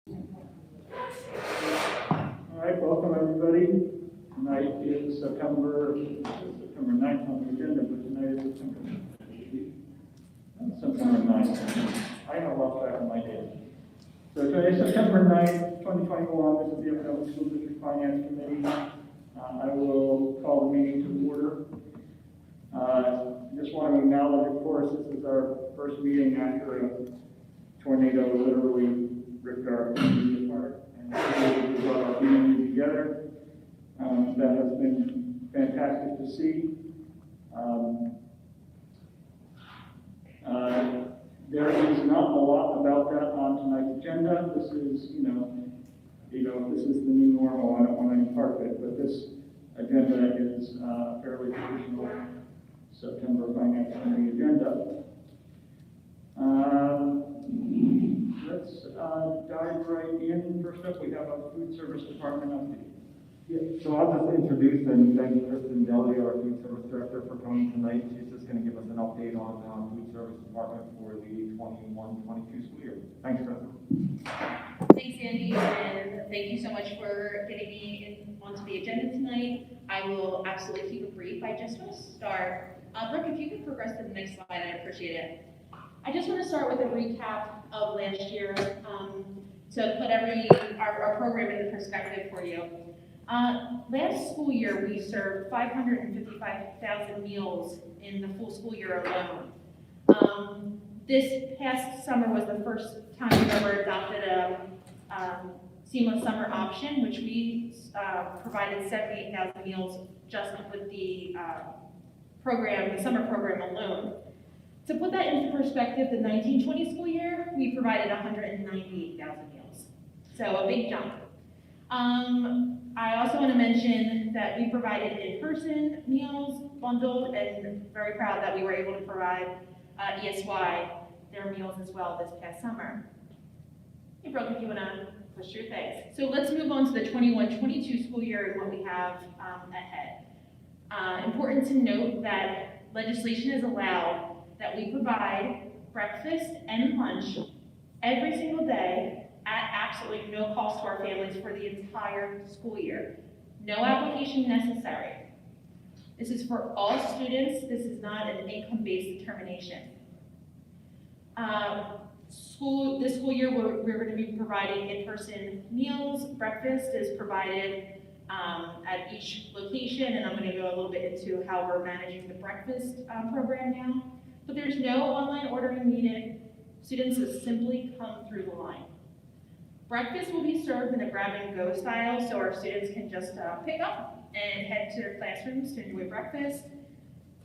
All right, welcome everybody. Tonight is September 9th on the agenda, but tonight is September 9th. I have lost track of my days. So today is September 9th, 2021. This is the Upcoming School District Finance Committee. I will call the meeting to order. Just want to acknowledge, of course, this is our first meeting after a tornado literally ripped our community apart. And we brought our community together. That has been fantastic to see. There is not a lot about that on tonight's agenda. This is, this is the new normal. I don't want any part of it, but this agenda is fairly traditional September Finance Committee agenda. Let's dive right in. First up, we have a food service department update. Yeah, so I'll just introduce and thank Kristen Deli, our food service director, for coming tonight. She's just going to give us an update on food service department for the 21-22 school year. Thanks, Kristen. Thanks, Andy, and thank you so much for getting me onto the agenda tonight. I will absolutely keep it brief. I just want to start. Brooke, if you could progress to the next slide, I'd appreciate it. I just want to start with a recap of last year to put our program into perspective for you. Last school year, we served 555,000 meals in the full school year alone. This past summer was the first time we've ever adopted a seamless summer option, which we provided 78,000 meals just with the program, the summer program alone. To put that into perspective, the 1920 school year, we provided 198,000 meals. So a big jump. I also want to mention that we provided in-person meals bundled, and very proud that we were able to provide ESY their meals as well this past summer. Hey, Brooke, if you want to push through things. So let's move on to the 21-22 school year and what we have ahead. Important to note that legislation has allowed that we provide breakfast and lunch every single day at absolutely no cost to our families for the entire school year. No application necessary. This is for all students. This is not an income-based determination. This school year, we're going to be providing in-person meals. Breakfast is provided at each location, and I'm going to go a little bit into how we're managing the breakfast program now. But there's no online ordering needed. Students will simply come through the line. Breakfast will be served in a grab-and-go style, so our students can just pick up and head to their classrooms to enjoy breakfast.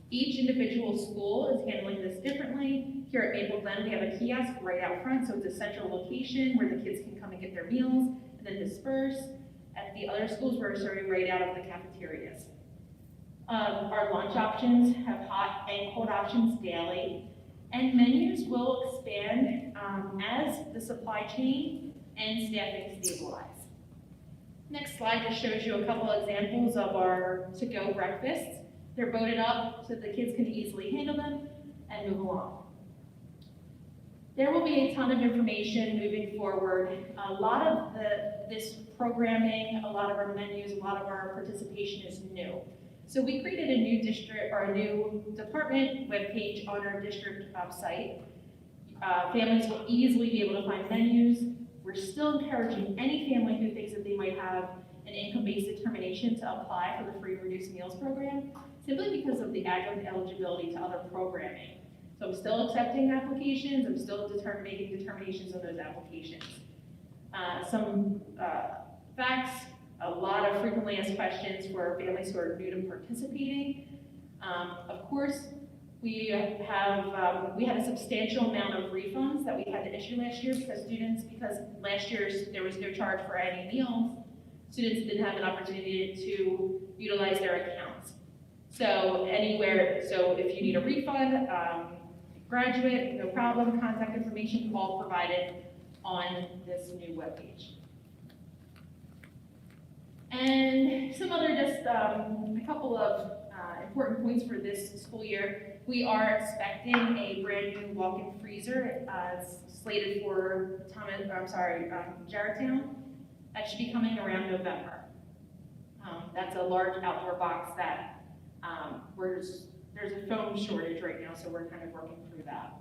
Each individual school is handling this differently. Here at Maple Glen, we have a kiosk right out front, so it's a central location where the kids can come and get their meals and then disperse. At the other schools, we're serving right out of the cafeterias. Our lunch options have hot and cold options daily, and menus will expand as the supply chain and staffing stabilize. Next slide just shows you a couple examples of our to-go breakfasts. They're boated up so the kids can easily handle them and move along. There will be a ton of information moving forward. A lot of this programming, a lot of our menus, a lot of our participation is new. So we created a new district or a new department webpage on our district website. Families will easily be able to find menus. We're still encouraging any family who thinks that they might have an income-based determination to apply for the free reduced meals program, simply because of the aggregate eligibility to other programming. So I'm still accepting applications. I'm still making determinations on those applications. Some facts, a lot of frequently asked questions for families who are new to participating. Of course, we had a substantial amount of refunds that we had to issue last year because last year there was no charge for any meals. Students didn't have an opportunity to utilize their accounts. So if you need a refund, graduate, no problem, contact information all provided on this new webpage. And some other a couple of important points for this school year. we are expecting a brand new walk-in freezer, it's slated for Jarretttown. That should be coming around November. That's a large outdoor box that, there's a foam shortage right now, so we're kind of working through that.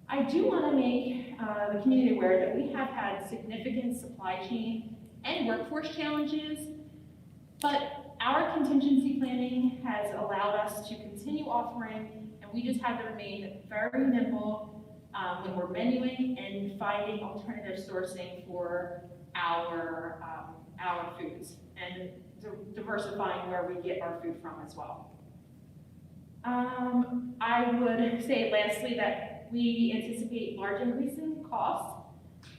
I do want to make the community aware that we have had significant supply chain and workforce challenges, but our contingency planning has allowed us to continue offering, and we just have to remain very nimble when we're menuing and finding alternative sourcing for our foods and diversifying where we get our food from as well. I would say lastly that we anticipate large increase in costs.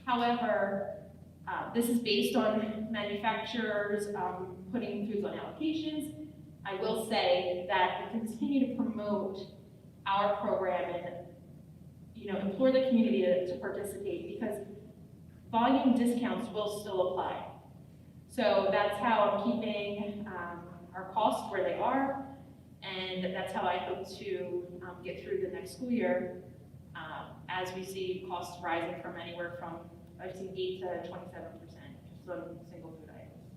However, this is based on manufacturers putting foods on allocations. I will say that we continue to promote our program and implore the community to participate, because volume discounts will still apply. So that's how I'm keeping our costs where they are, and that's how I hope to get through the next school year as we see costs rising from anywhere from, I've seen 8 to 27% just on single food items.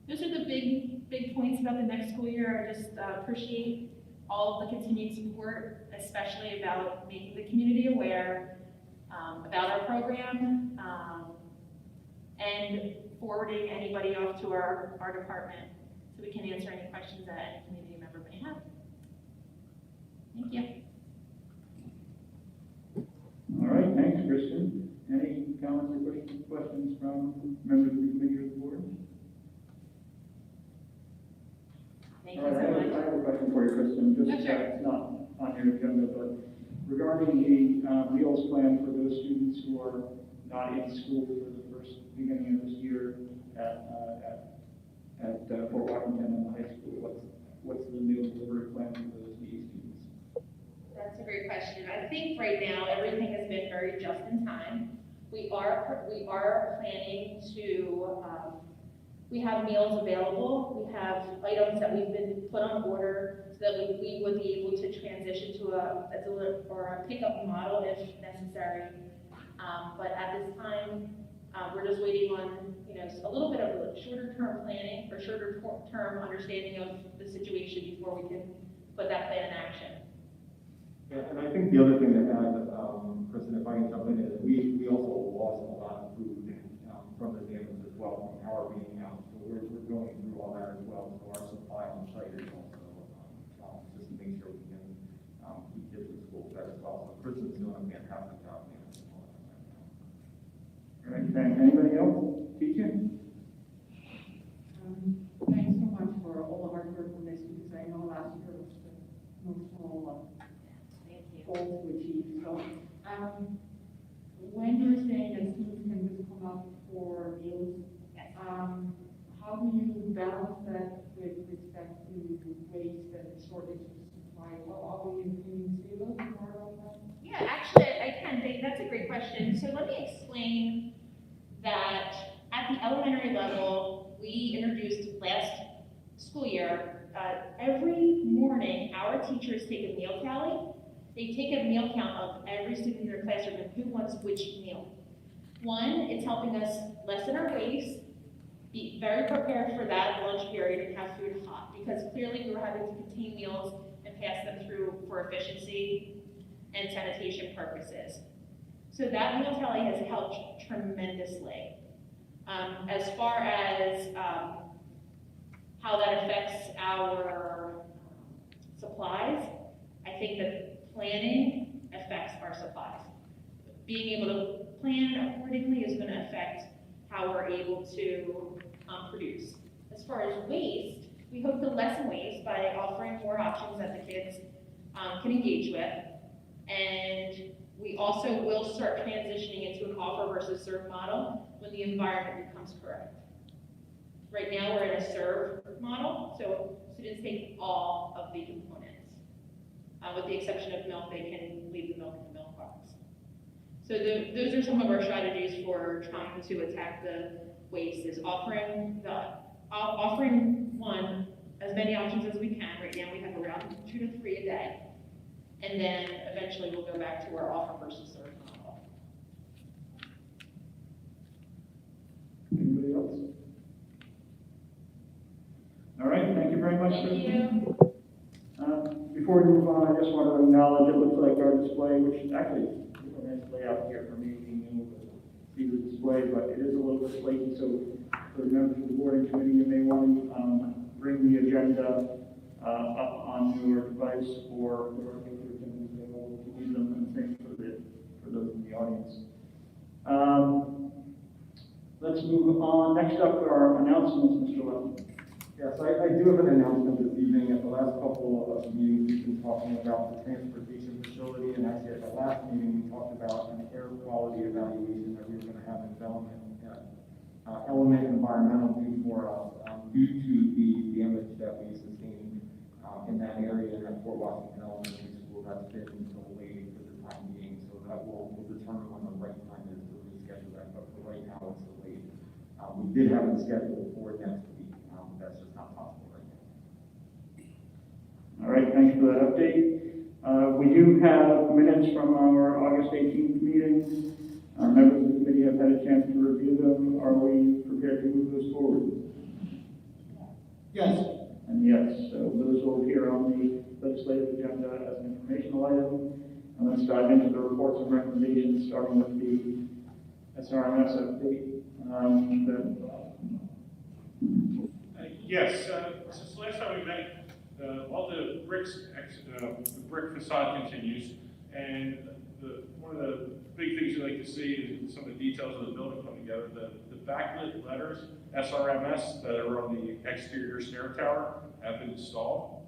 Those are the big points about the next school year. I just appreciate all of the continued support, especially about making the community aware about our program and forwarding anybody off to our department so we can answer any questions that any community member may have. Thank you. All right, thanks, Kristen. Any comments or questions from members of the committee or the board? Thank you All right, so much. I have a question for you, Kristen. Just Oh, sure. it's not on your agenda, but regarding the meals plan for those students who are not in school for the beginning of this year at Fort Washington and the high school, what's the meal delivery plan for those needy students? That's a great question. I think right now everything has been very just in time. We are planning to. We have meals available. We have items that we've been put on order so that we would be able to transition to a deliver or a pickup model if necessary. But at this time, we're just waiting on a little bit of a shorter term planning or shorter term understanding of the situation before we can put that plan in action. Yeah, and I think the other thing to add, Kristen, if I can jump in, is we also lost a lot of food from the damage as well, from power being out. So we're going through all that as well. So our supply on site is also just to make sure we can keep kids in school fed as well. So Kristen's doing a fantastic job. All right, thanks. Anybody else? Teaching? Thanks so much for all the hard work on this, because I know last year was no small Thank you. goal to achieve. So, when you're saying that students can just come up for meals, Yes. how do you balance that with respect to waste and shortage of supply? How will you say a little bit more about that? Yeah, actually, I can. That's a great question. So let me explain that at the elementary level, we introduced last school year, every morning, our teachers take a meal tally. They take a meal count of every student in their classroom and who wants which meal. One, it's helping us lessen our waste, be very prepared for that lunch period and have food hot, because clearly we were having to contain meals and pass them through for efficiency and sanitation purposes. So that meal tally has helped tremendously. As far as how that affects our supplies, I think that planning affects our supplies. Being able to plan accordingly is going to affect how we're able to produce. As far as waste, we hope to lessen waste by offering more options that the kids can engage with. And we also will start transitioning into an offer versus serve model when the environment becomes correct. Right now we're in a serve model, so students take all of the components. With the exception of milk, they can leave the milk in the milk box. So those are some of our strategies for trying to attack the waste, is offering one, as many options as we can. Right now, we have around 2 to 3 a day. And then eventually we'll go back to our offer versus serve model. Anybody else? All right, thank you very much. Thank Kristen. you. Before we move on, I just want to acknowledge it looks like our display, which actually is a nice layout here for me being able to see the display, but it is a little bit flaky, so for the members of the board and committee, you may want to bring the agenda up on your device or if you can be able to use them, and same for those in the audience. Let's move on. Next up are announcements, Mr. Levin. Yes, I do have an announcement this evening. At the last couple of meetings, we've been talking about the transportation facility, and actually at the last meeting, we talked about an air quality evaluation that we were going to have in Element Environmental do for us due to the damage that we sustained in that area at Fort Washington Elementary School. That's been delayed for the time being, so that will determine when the right time is to reschedule that, but for right now, it's delayed. We did have it scheduled for next week. That's just not possible right now. All right, thanks for that update. We do have minutes from our August 18th meeting. Members of the committee have had a chance to review them. Are we prepared to move those forward? Yes. And yes, so those will appear on the legislative agenda as an informational item. And let's dive into the reports and recommendations, starting with the SRMS update. Yes, since the last time we met, all the brick facade continues, and one of the big things we like to see is some of the details of the building come together. The backlit letters, SRMS, that are on the exterior stair tower have been installed.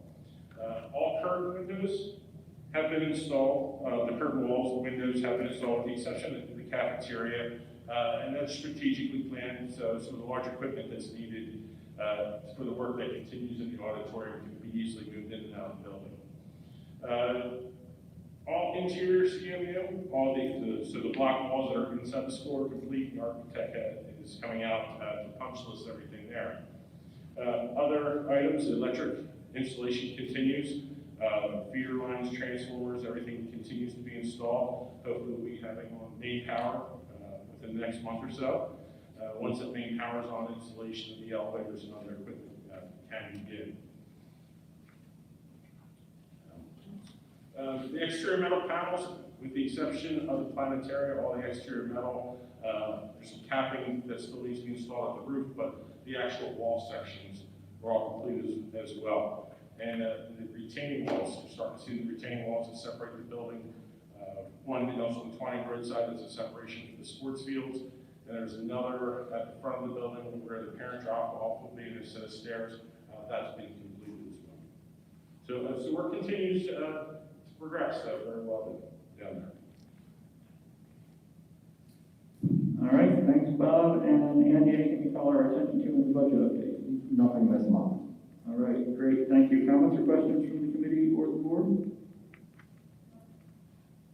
All curtain windows have been installed. The curtain walls, the windows have been installed, with the exception of the cafeteria, and that's strategically planned, so some of the large equipment that's needed for the work that continues in the auditorium can be easily moved in and out of the building. All interior CMU, so the block walls that are inside the store are complete. The architect is coming out to punch list everything there. Other items, electric installation continues. Feeder lines, transformers, everything continues to be installed. Hopefully we'll be having on main power within the next month or so. Once that main power is on, installation of the elevators and other equipment can begin. The exterior metal panels, with the exception of the planetarium, all the exterior metal, there's some capping that still needs to be installed at the roof, but the actual wall sections are all completed as well. And the retaining walls, we're starting to see the retaining walls that separate the building. One also on the 20 roadside, there's a separation from the sports fields. And there's another at the front of the building where the parent drop-off will be, and a set of stairs. That's being completed as well. So work continues to progress very well down there. All right, thanks, Bob. And Andy, anything you call our attention to in the budget update? Nothing this month. All right, great, thank you. Comments or questions from the committee or the board?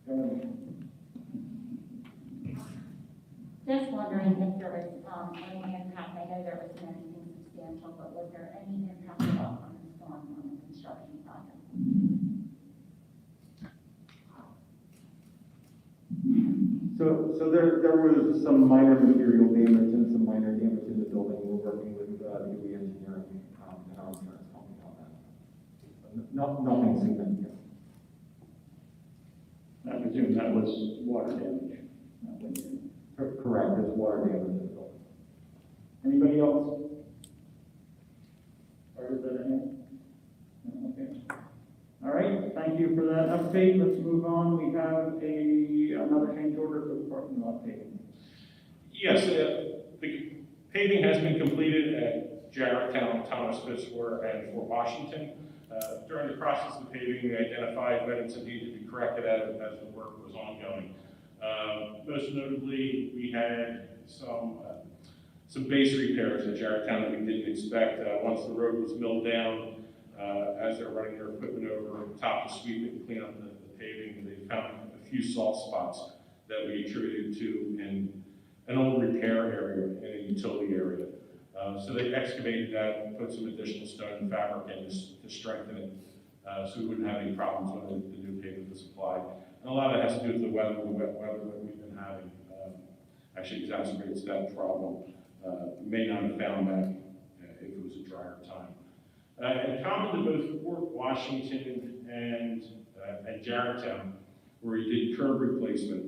Go ahead. Just wondering if there was any impact, I know there wasn't anything substantial, but was there any impact at all from the storm on the construction project? So there was some minor material damage and some minor damage in the building. We're working with UDSD engineering and our insurance company on that. Nothing significant. I presume that was water damage, not wind damage. Correct, there's water damage in the building. Anybody else? Or is that it? No, okay. All right, thank you for that update. Let's move on. We have another change order for the parking lot paving. Yes, the paving has been completed at Jarretttown, Thomas Fitzroy, and Fort Washington. During the process of paving, we identified items that needed to be corrected as the work was ongoing. Most notably, we had some base repairs at Jarretttown that we didn't expect. Once the road was milled down, as they're running their equipment over top to sweep it and clean up the paving, they found a few soft spots that we attributed to in an old repair area, in a utility area. So they excavated that and put some additional stone and fabric in to strengthen it, so we wouldn't have any problems when the new pavement was applied. And a lot of that has to do with the weather, the wet weather that we've been having, actually exacerbates that problem. May not have found that if it was a drier time. And common to both Fort Washington and Jarretttown, where we did curb replacement,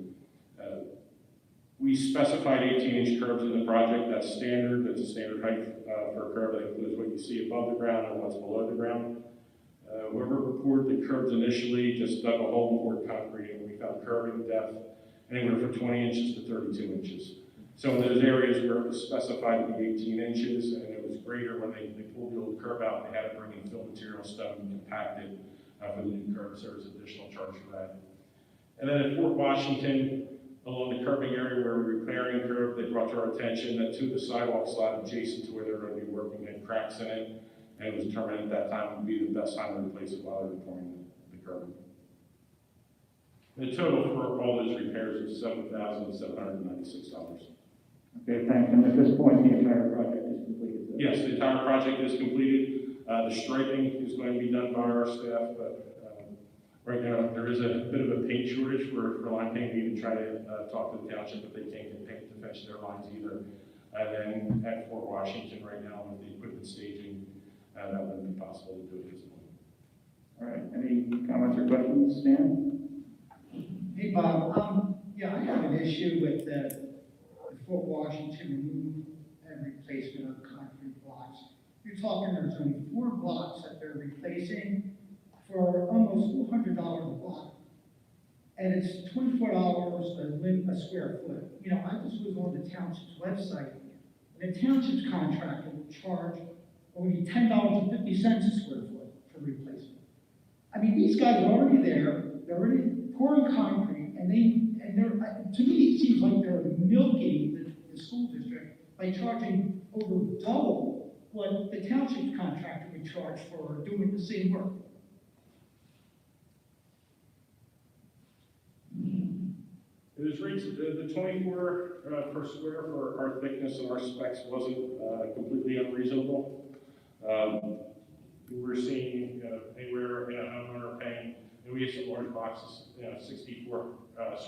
we specified 18-inch curbs in the project. That's standard. That's a standard height for a curb. That includes what you see above the ground and what's below the ground. Whoever poured the curbs initially just dug a hole and poured concrete, and we found curbing depth anywhere from 20 inches to 32 inches. So in those areas where it was specified to be 18 inches, and it was greater when they pulled the old curb out, they had to bring in fill material stone and compact it for the new curbs. There was additional charge for that. And then at Fort Washington, along the curbing area where we're repairing the curb, they brought to our attention that two of the sidewalk slab adjacent to where they're going to be working had cracks in it, and it was determined at that time would be the best time to replace it while they were pouring the curb. The total for all those repairs was $7,796. Okay, thanks. And at this point, the entire project is completed? Yes, the entire project is completed. The striping is going to be done by our staff, but right now there is a bit of a paint shortage for line paint. We even try to talk to the township, but they can't get paint to finish their lines either. And then at Fort Washington right now with the equipment staging, that wouldn't be possible to do at this point. All right, any comments or questions, Stan? Hey, Bob, yeah, I have an issue with the Fort Washington remove and replacement of concrete blocks. You're talking there's only 4 blocks that they're replacing for almost $400 a block. And it's $24 a square foot. You know, I just was on the township's website, and the township's contractor will charge only $10.50 a square foot for replacement. I mean, these guys are already there, they're already pouring concrete, and they're, to me, it seems like they're milking the school district by charging over double what the township contractor would charge for doing the same work. It is rates, the 24 per square for our thickness and our specs wasn't completely unreasonable. We were seeing anywhere in a homeowner paying, and we have some large boxes, 64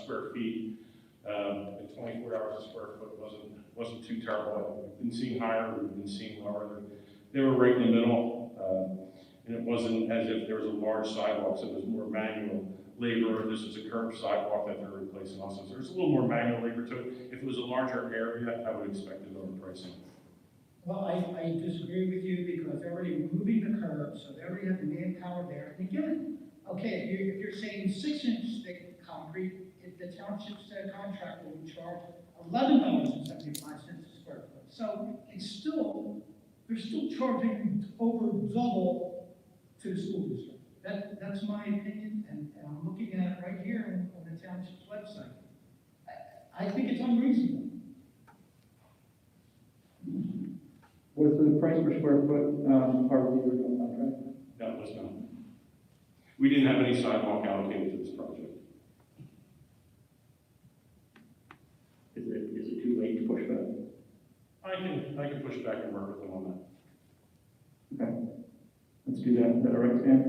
square feet, and $24 a square foot wasn't too terrible. We've been seeing higher, we've been seeing lower. They were right in the middle, and it wasn't as if there was a large sidewalk, so it was more manual labor. This is a curved sidewalk that they're replacing also. So there's a little more manual labor to it. If it was a larger area, I would expect a lower pricing. Well, I disagree with you because they're already removing the curb, so they already have the manpower there. And again, okay, if you're saying 6-inch thick concrete, if the township's contractor would charge $11.75 a square foot. So it's still, they're still charging over double to the school district. That's my opinion, and I'm looking at it right here on the township's website. I think it's unreasonable. Was the price per square foot part of the original contract? That was not. We didn't have any sidewalk allocated to this project. Is it too late to push back? I can push back and work with them on that. Okay, let's do that. Is that all right, Stan?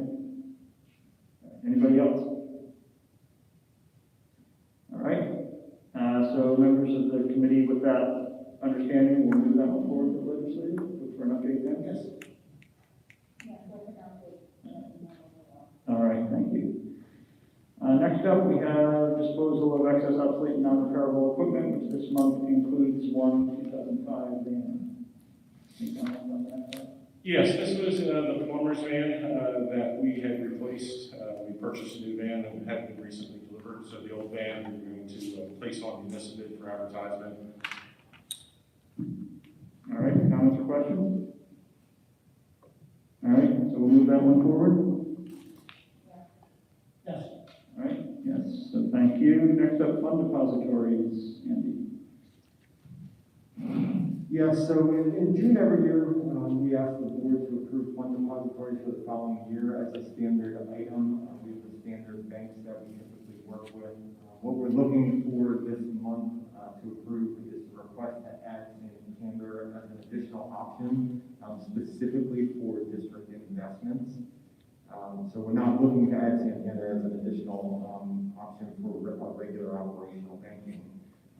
Anybody else? All right. So members of the committee, with that understanding, we'll move that one forward to the legislature. Look for an update then. Yes. All right, thank you. Next up, we have disposal of excess obsolete and non-repairable equipment, which this month includes one 2005 van. Any comments on that? Yes, this was the plumber's van that we had replaced. We purchased a new van and had been recently delivered. So the old van we're going to place on municipal bid for advertisement. All right, comments or questions? All right, so we'll move that one forward. Yes. All right, yes, so thank you. Next up, fund depositories, Andy. Yes, so in June every year, we ask the board to approve fund depositories for the following year as a standard item. We have the standard banks that we typically work with. What we're looking for this month to approve is the request to add Santander as an additional option, specifically for district investments. So we're not looking to add Santander as an additional option for our regular operational banking.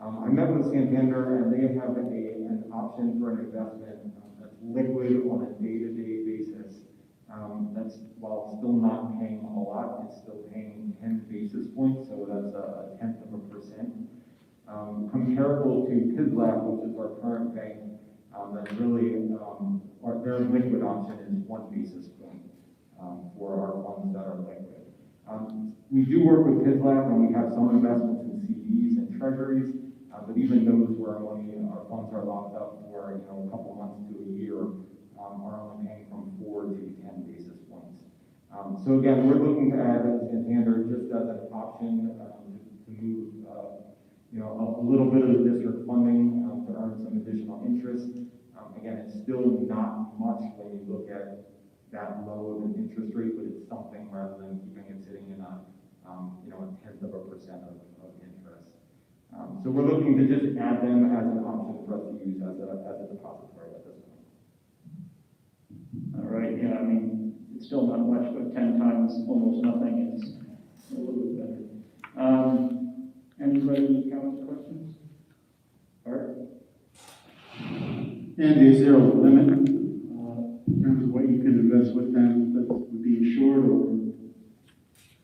I met with Santander, and they have an option for an investment that's liquid on a day-to-day basis. That's, while still not paying a lot, it's still paying 10 basis points, so that's a 0.1%. Comparable to PISLAP, which is our current bank, that's really, their liquid option is 1 basis point for our funds that are liquid. We do work with PISLAP, and we have some investments in CDs and treasuries, but even those where our funds are locked up for a couple months to a year are only paying from 4 to 10 basis points. So again, we're looking to add Santander just as an option to move a little bit of the district funding to earn some additional interest. Again, it's still not much when you look at that low of an interest rate, but it's something rather than keeping it sitting in a 0.1% of interest. So we're looking to just add them as an option for us to use as a depository at this point. All right, yeah, I mean, it's still not much, but 10 times almost nothing is a little bit better. Anybody have any questions? Art? Andy, is there a limit in terms of what you can invest with them that would be insured or?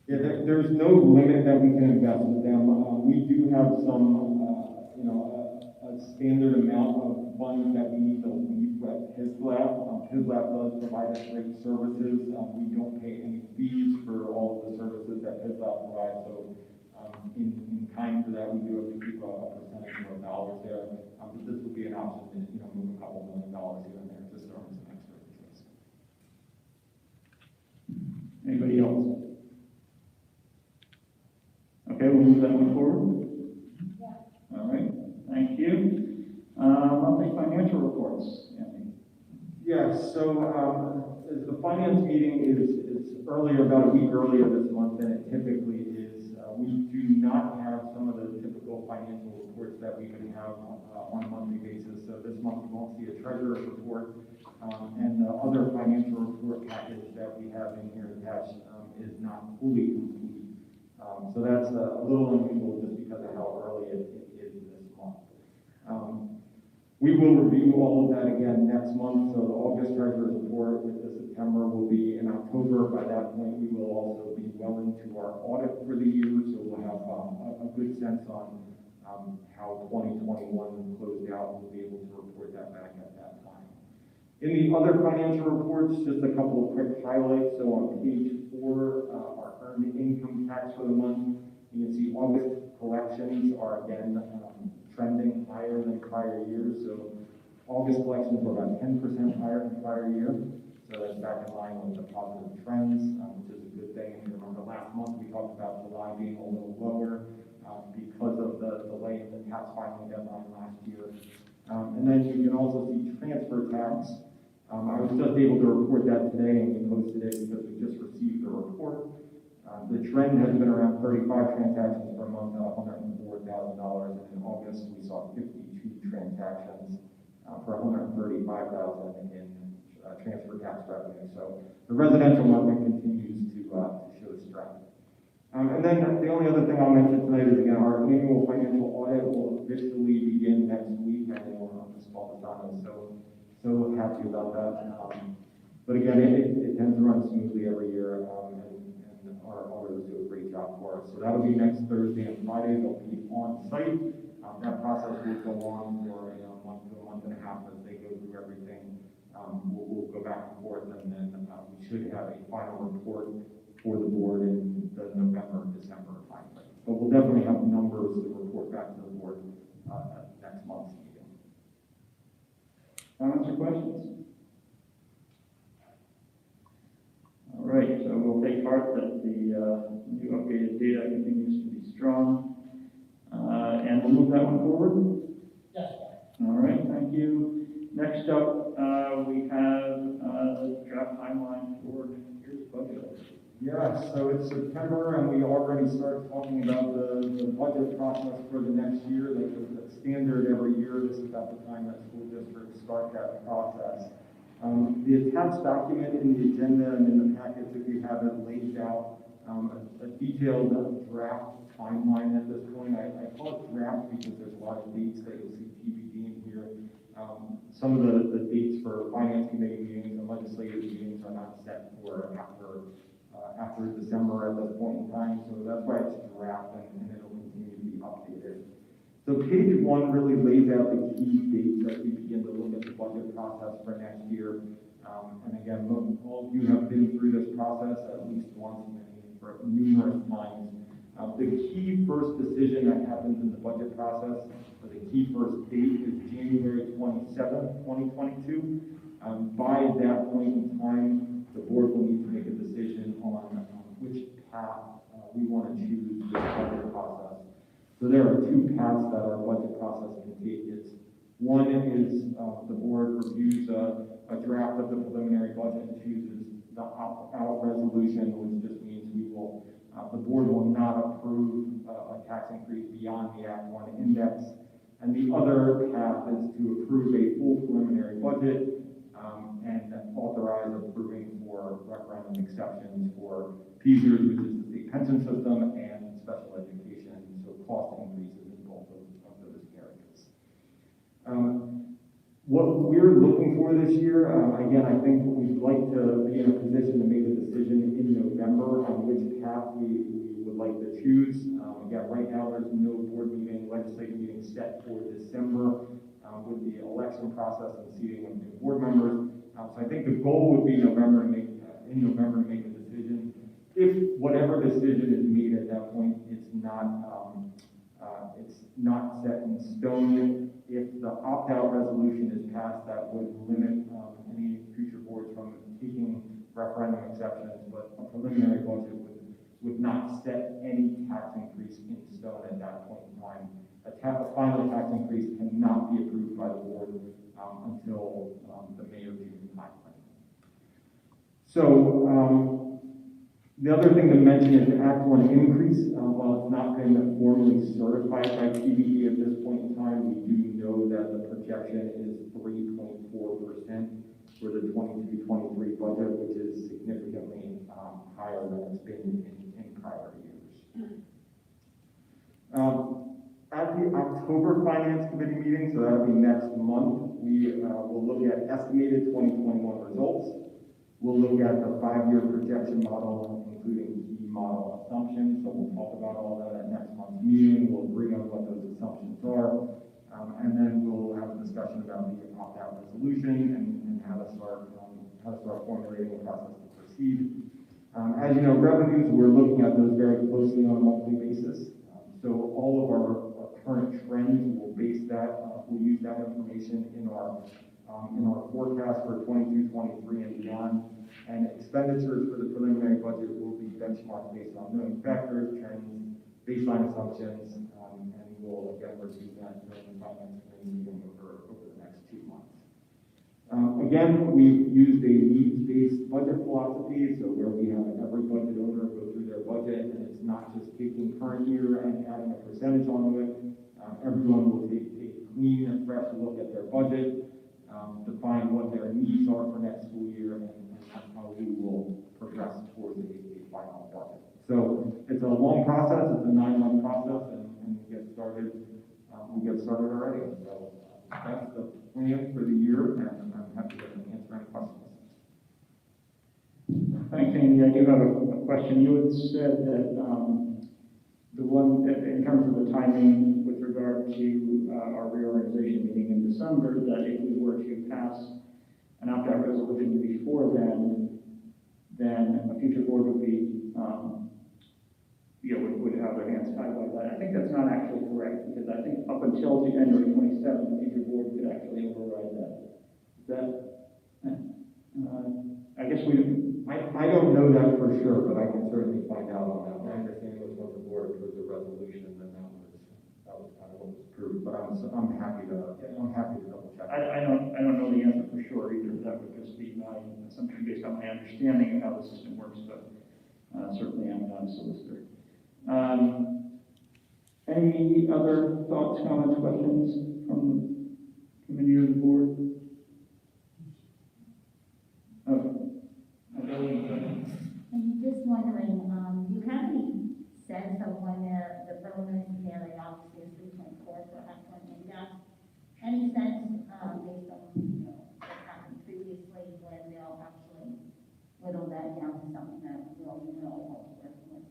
Yeah, there's no limit that we can invest with them. We do have some, a standard amount of funds that we need to leave with PISLAP. PISLAP does provide us great services. We don't pay any fees for all of the services that PISLAP provides. So in kind for that, we do have to keep a percentage of dollars there. But this would be an option to move a couple $1 million here and there just to earn some extra interest. Anybody else? Okay, we'll move that one forward. Yeah. All right, thank you. Monthly financial reports, Andy. Yeah, so the finance meeting is earlier, about a week earlier this month than it typically is. We do not have some of the typical financial reports that we would have on a monthly basis. So this month we won't see a treasurer's report, and the other financial report package that we have in here attached is not fully complete. So that's a little unusual just because of how early it is this month. We will review all of that again next month. So the August treasurer's report with the September will be in October. By that point, we will also be well into our audit for the year. So we'll have a good sense on how 2021 closed out. We'll be able to report that back at that time. In the other financial reports, just a couple of quick highlights. So on page 4, our earned income tax for the month, you can see August collections are again trending higher than prior years. So August collections were about 10% higher than prior year. So that's back in line with the positive trends, which is a good thing. And remember last month we talked about July being a little lower because of the delay in the tax filing deadline last year. And then you can also see transfer tax. I was just able to report that today, and we posted it because we just received the report. The trend has been around 35 transactions per month, $104,000, and in August we saw 52 transactions for $135,000 in transfer tax revenue. So the residential market continues to show strength. And then the only other thing I'll mention tonight is, again, our annual financial audit will officially begin next week. I know Ms. Baldessano is so happy about that. But again, it tends to run smoothly every year, and our auditors do a great job for us. So that'll be next Thursday and Friday. They'll be on site. That process will go on for a month to a month and a half as they go through everything. We'll go back and forth, and then we should have a final report for the board in the November-December timeframe. But we'll definitely have numbers to report back to the board at next month's meeting. Comments or questions? All right, so we'll take heart that the new updated data continues to be strong. And we'll move that one forward? Yes. All right, thank you. Next up, we have the draft timeline for next year's budget. Yeah, so it's September, and we already started talking about the budget process for the next year, like the standard every year, this is about the time that school districts start that process. The attached document in the agenda and in the package that we have it lays out a detailed draft timeline at this point. I call it draft because there's a lot of dates that you'll see TBD in here. Some of the dates for finance committee meetings and legislative meetings are not set for after December at this point in time, so that's why it's draft and it'll continue to be updated. So page 1 really lays out the key dates as we begin to look at the budget process for next year. And again, all of you have been through this process at least once, maybe for numerous times. The key first decision that happens in the budget process, or the key first date, is January 27th, 2022. By that point in time, the board will need to make a decision on which path we want to choose for the budget process. So there are 2 paths that our budget process can take. One is the board reviews a draft of the preliminary budget and chooses the opt-out resolution, which just means the board will not approve a tax increase beyond the Act 1 index. And the other path is to approve a full preliminary budget and authorize approving for referendum exceptions for PSERS, which is the state pension system, and special education, so cost increases in both of those areas. What we're looking for this year, again, I think we'd like to be in a position to make a decision in November on which path we would like to choose. Again, right now there's no board meeting, legislative meeting set for December with the election process and seating of new board members. So I think the goal would be in November to make a decision. If whatever decision is made at that point, it's not set in stone. If the opt-out resolution is passed, that would limit any future boards from taking referendum exceptions, but a preliminary budget would not set any tax increase in stone at that point in time. A final tax increase cannot be approved by the board until the May or June timeframe. So the other thing to mention is the Act 1 increase. While it's not been formally certified by TBE at this point in time, we do know that the projection is 3.4% for the 22-23 budget, which is significantly higher than it's been in prior years. At the October Finance Committee meeting, so that'll be next month, we will look at estimated 2021 results. We'll look at the 5-year projection model, including key model assumptions. So we'll talk about all that at next month's meeting. We'll agree on what those assumptions are. And then we'll have a discussion about the opt-out resolution and how to start formulating a process to proceed. As you know, revenues, we're looking at those very closely on a monthly basis. So all of our current trends will base that, we'll use that information in our forecast for 22, 23, and beyond. And expenditures for the preliminary budget will be benchmarked based on known factors, trends, baseline assumptions, and we'll again review that during the finance committee meeting over the next 2 months. Again, we've used a needs-based budget philosophy, so where we have every budget owner go through their budget, and it's not just taking current year and adding a percentage onto it. Everyone will take a clean and fresh look at their budget, define what their needs are for next school year, and how we will progress towards a final budget. So it's a long process, it's a 9-month process, and we get started already. So that's the plan for the year, and I'm happy to answer any questions. Thanks, Andy. I do have a question. You had said that the one, in terms of the timing with regard to our reorganization meeting in December, that if we were to pass an opt-out resolution before then a future board would be, would have their hands tied by that. I think that's not actually correct, because I think up until January 27th, the future board could actually override that. Is that, I guess I don't know that for sure, but I can certainly find out on that. My understanding was when the board approved the resolution, then that was kind of what was approved. But I'm happy to double check. I don't know the answer for sure either. That would just be my assumption based on my understanding of how the system works, but certainly I'm not a solicitor. Any other thoughts, comments, questions from the committee or the board? I'm just wondering, do you have any sense of when the preliminary obviously is 3.4 for excellent index? Any sense, based on, you know, what happened previously, when they'll actually whittle that down to something that we'll know what we're working with?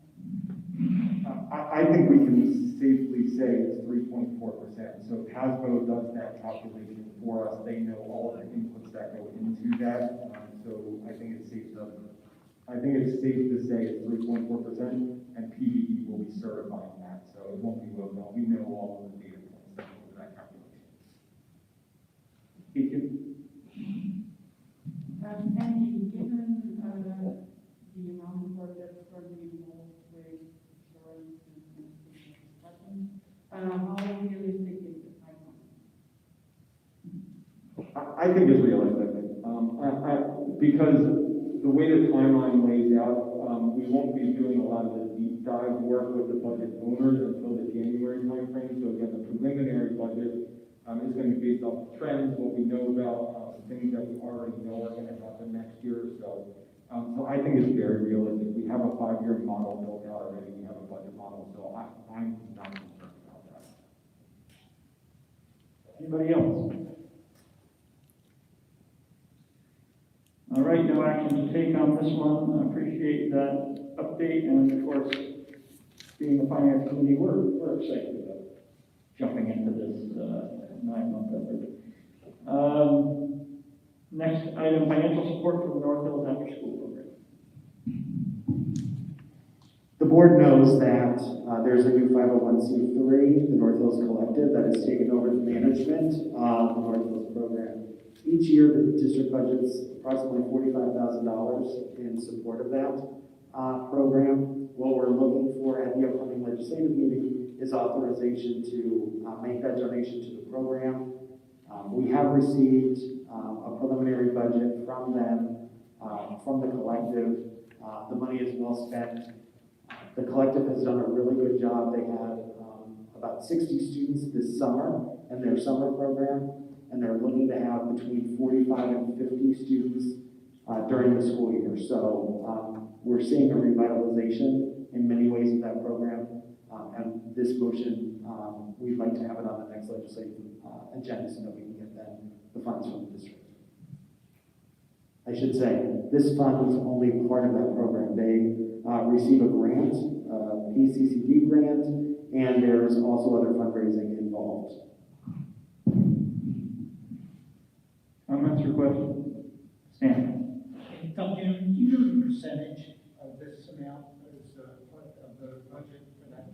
I think we can safely say it's 3.4%. So TASBO does that calculation for us. They know all the inputs that go into that. So I think it's safe to say it's 3.4%, and PDE will be certifying that. So it won't be low. We know all of the data points that go into that calculation. Andy, given the amount of work that's currently involved with insurance and discussions, how realistic is the timeline? I think it's realistic. Because the way the timeline lays out, we won't be doing a lot of the deep dive work with the budget owners until the January timeframe. So again, the preliminary budget is going to be based off trends, what we know about things that we already know are going to happen next year. So I think it's very realistic. We have a 5-year model built out already. We have a budget model, so I'm not concerned about that. Anybody else? All right, no action to take on this one. I appreciate that update, and of course, being the finance committee, we're excited about jumping into this 9-month effort. Next item, financial support for the North Hills After School Program. The board knows that there's a new 501c3, the North Hills Collective, that has taken over the management of the North Hills program. Each year, the district budgets approximately $45,000 in support of that program. What we're looking for at the upcoming legislative meeting is authorization to make that donation to the program. We have received a preliminary budget from them, from the collective. The money is well spent. The collective has done a really good job. They had about 60 students this summer in their summer program, and they're looking to have between 45 and 50 students during the school year. So we're seeing a revitalization in many ways of that program, and this motion, we'd like to have it on the next legislative agenda so that we can get the funds from the district. I should say, this fund was only part of that program. They receive a grant, PCCD grant, and there's also other fundraising involved. Comments or questions? Stan? Duncan, do you know the percentage of this amount is of the budget for that?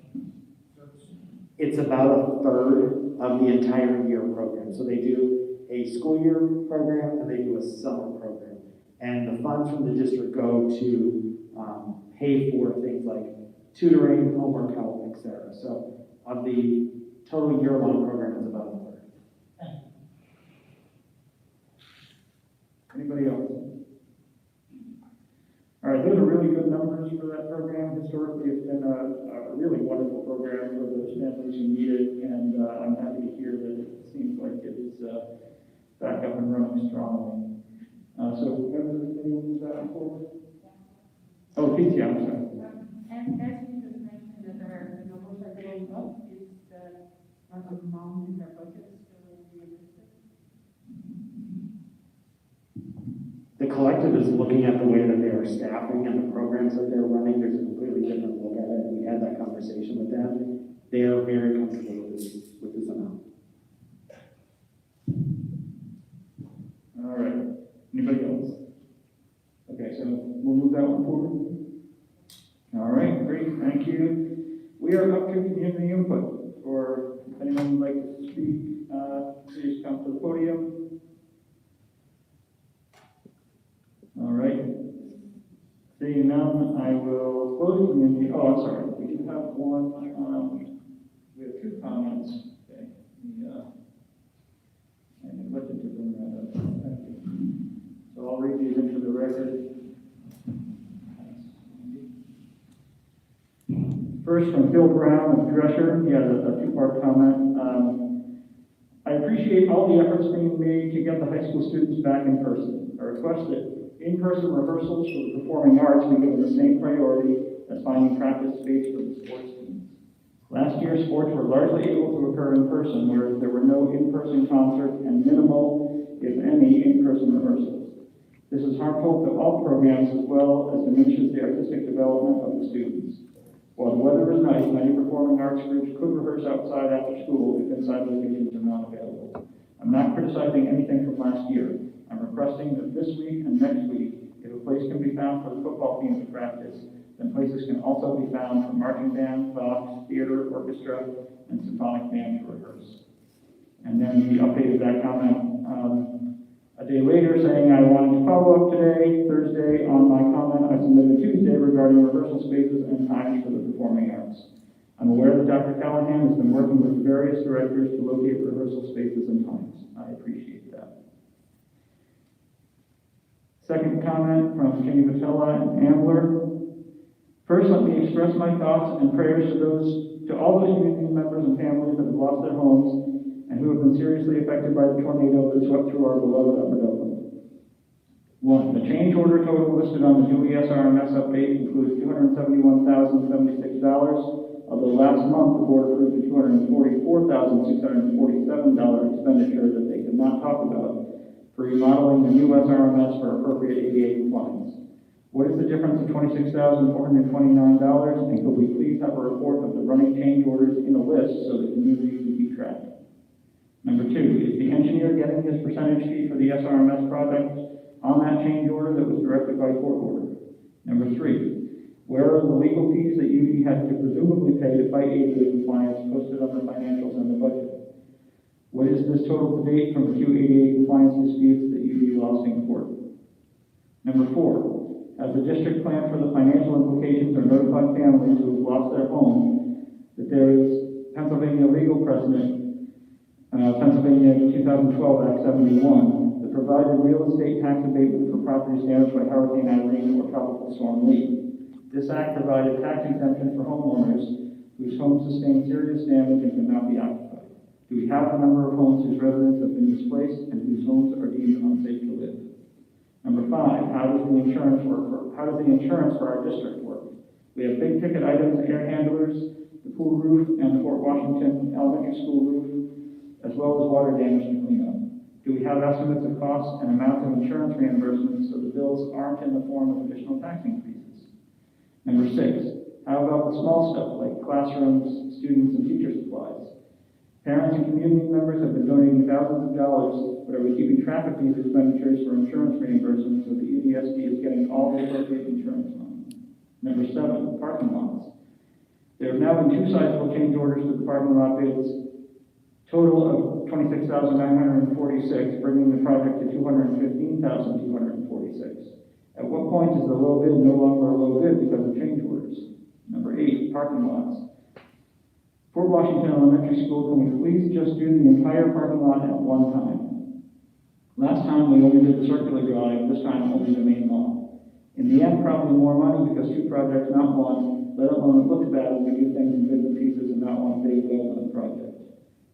It's about a third of the entire year program. So they do a school year program and they do a summer program. And the funds from the district go to pay for things like tutoring, homework help, etc. So of the total year-long program, it's about a third. Anybody else? All right, those are really good numbers for that program. Historically, it's been a really wonderful program for those families who need it, and I'm happy to hear that it seems like it is back up and running strongly. So, members of the committee will move that forward? Oh, Pete, I'm sorry. And as you just mentioned, that the numbers are going up, is the amount in their budget still realistic? The collective is looking at the way that they are staffing and the programs that they're running. There's a completely different look at it, and we had that conversation with them. They are very comfortable with this amount. All right. Anybody else? Okay, so we'll move that one forward. All right, great, thank you. We are up to community input. For if anyone would like to speak, please come to the podium. All right. Seeing none, I will close community. Oh, I'm sorry. We do have one. We have 2 comments. Okay. I neglected to bring that up. Thank you. So I'll read these into the record. First First, from Phil Brown of Drescher, he had a two-part comment. I appreciate all the efforts being made to get the high school students back in person. I request that in-person rehearsals for the performing arts be given the same priority as finding practice space for the sports teams. Last year, sports were largely able to occur in person, whereas there were no in-person concerts and minimal, if any, in-person rehearsals. This is harmful to all programs as well as diminishes the artistic development of the students. While the weather is nice, many performing arts groups could rehearse outside after school if inside locations are not available. I'm not criticizing anything from last year. I'm requesting that this week and next week, if a place can be found for the football team to practice, then places can also be found for marching band, Vox, theater, orchestra, and symphonic band to rehearse. And then he updated that comment a day later, saying, I wanted to follow up today, Thursday, on my comment I submitted Tuesday regarding rehearsal spaces and times for the performing arts. I'm aware that Dr. Callahan has been working with various directors to locate rehearsal spaces and times. I appreciate that. Second comment from Kenny Vitella and Ambler. First, let me express my thoughts and prayers to all those community members and families that have lost their homes and who have been seriously affected by the tornado that swept through our beloved Upper Dublin. 1, the change order total listed on the new ESRMS update includes $271,076, although last month the board approved a $244,647 expenditure that they could not talk about for remodeling the new SRMS for appropriate ADA compliance. What is the difference of $26,429, and could we please have a report of the running change orders in a list so the community can keep track? Number 2, is the engineer getting his percentage fee for the SRMS project on that change order that was directed by court order? Number 3, where are the legal fees that UD had to presumably pay to fight ADA compliance posted on the financials and the budget? What is this total to date from the 2 ADA compliance disputes that UD lost in court? Number 4, has the district planned for the financial implications or notified families who have lost their home that there is Pennsylvania legal precedent, Pennsylvania 2012 Act 71, that provided real estate tax abatement for properties damaged by Hurricane Irene or Tropical Storm Lee. This act provided tax exemption for homeowners whose homes sustained serious damage and could not be occupied. Do we have the number of homes whose residents have been displaced and whose homes are deemed unsafe to live? Number 5, how does the insurance for our district work? We have big ticket items, air handlers, the pool roof, and the Fort Washington Elementary School roof, as well as water damage to clean up. Do we have estimates of costs and amounts of insurance reimbursements so the bills aren't in the form of additional tax increases? Number 6, how about the small stuff like classrooms, students, and teacher supplies? Parents and community members have been donating thousands of dollars, but are we keeping track of these expenditures for insurance reimbursements so the UDSD is getting all the appropriate insurance money? Number 7, parking lots. There have now been 2 sizable change orders to the parking lot bids, total of $26,946, bringing the project to $215,246. At what point is the low bid no longer a low bid because of change orders? Number 8, parking lots. Fort Washington Elementary School, can we please just do the entire parking lot at one time? Last time we only did the circular drawing, this time only the main lot. In the end, probably more money because 2 projects, not one, let alone it looks bad when we do things in bits and pieces and not one big well-done project.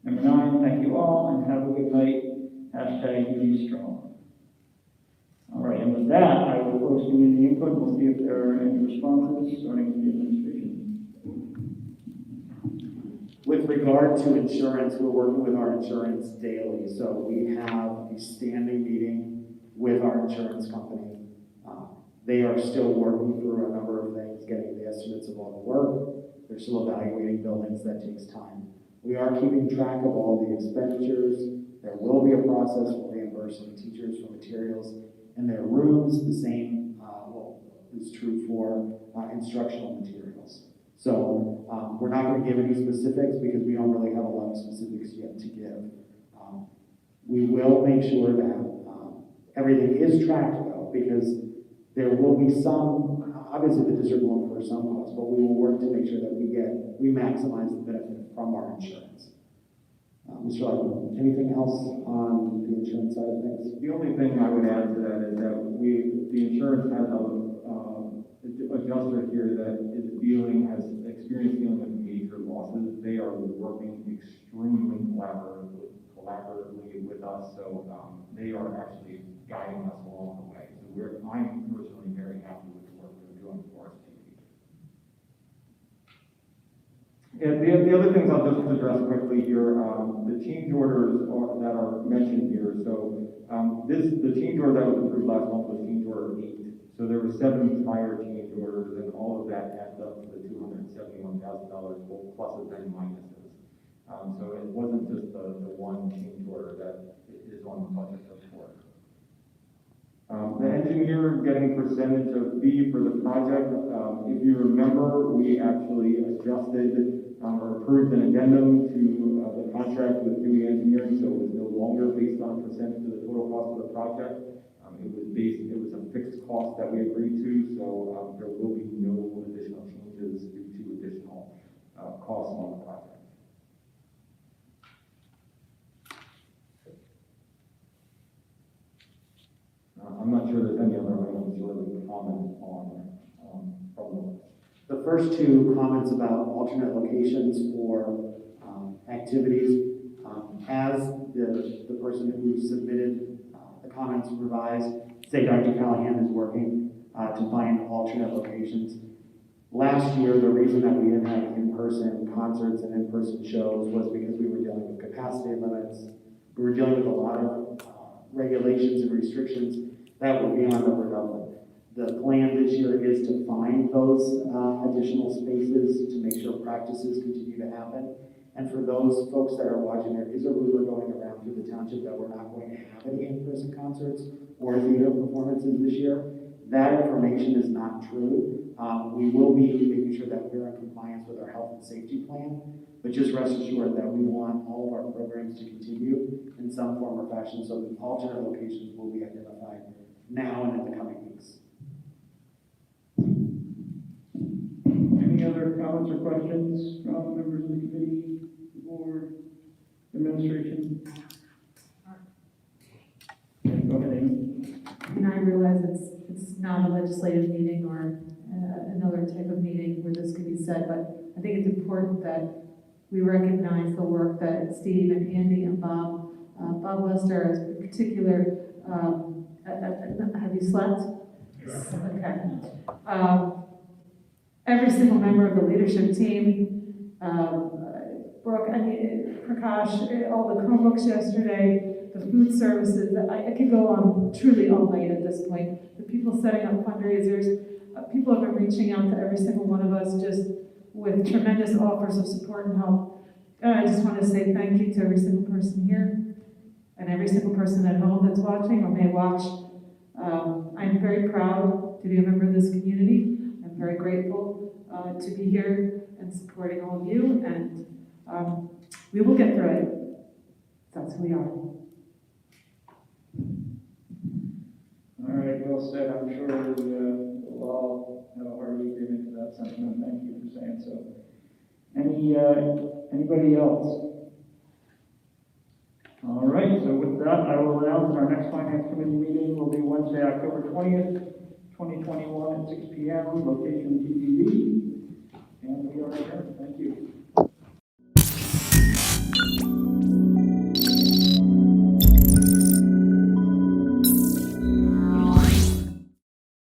Number 9, thank you all and have a good night. #UD Strong. All right, and with that, I will close community input. We'll see if there are any responses, starting with the administration. With regard to insurance, we're working with our insurance daily. So we have a standing meeting with our insurance company. They are still working through a number of things, getting the estimates of all the work. They're still evaluating buildings. That takes time. We are keeping track of all the expenditures. There will be a process for reimbursing teachers for materials in their rooms. The same is true for instructional materials. So we're not going to give any specifics because we don't really have a lot of specifics yet to give. We will make sure that everything is tracked though, because there will be some, obviously the district will incur some costs, but we will work to make sure that we maximize the benefit from our insurance. Mr. Lockwood, anything else on the insurance side of things? The only thing I would add to that is that the insurance has a adjuster here that is dealing, has experience dealing with major losses. They are working extremely collaboratively with us, so they are actually guiding us along the way. So I'm personally very happy with the work they're doing for us. And the other things I'll just address quickly here, the change orders that are mentioned here. So the change order that was approved last month was change order 8. So there were 7 prior change orders, and all of that adds up to the $271,000, both pluses and minuses. So it wasn't just the one change order that is on the budget report. The engineer getting percentage of fee for the project. If you remember, we actually adjusted or approved an addendum to the contract with Dewey Engineering, so it was no longer based on a percentage of the total cost of the project. It was a fixed cost that we agreed to, so there will be no additional changes due to additional costs on the project. I'm not sure there's any other items to really comment on from The first 2 comments about alternate locations for activities, as the person who submitted the comments revised, say Dr. Callahan is working to find alternate locations. Last year, the reason that we didn't have in-person concerts and in-person shows was because we were dealing with capacity limits. We were dealing with a lot of regulations and restrictions that were beyond what we're doing. The plan this year is to find those additional spaces to make sure practices continue to happen. And for those folks that are watching, there is a rumor going around through the township that we're not going to have any in-person concerts or theater performances this year. That information is not true. We will be making sure that we're in compliance with our health and safety plan, but just rest assured that we want all of our programs to continue in some form or fashion, so the alternate locations will be identified now and in the coming weeks. Any other comments or questions from members of the committee, the board, administration? Yeah, go ahead, Amy. And I realize it's not a legislative meeting or another type of meeting where this could be said, but I think it's important that we recognize the work that Steve and Andy and Bob Lester, as in particular, have you slept? Yes. Okay. Every single member of the leadership team, Brooke, Prakash, all the Chromebooks yesterday, the food services, I could go on truly all night at this point. The people setting up fundraisers, people have been reaching out to every single one of us just with tremendous offers of support and help. And I just want to say thank you to every single person here and every single person at home that's watching or may watch. I'm very proud to be a member of this community. I'm very grateful to be here and supporting all of you, and we will get through it. That's who we are. All right, well said. I'm sure we'll all have a hearty agreement to that sentiment. Thank you for saying so. Anybody else? All right, so with that, I will announce that our next Finance Committee meeting will be Wednesday, October 20th, 2021 at 6 p.m., location TTV, and we are adjourned. Thank you.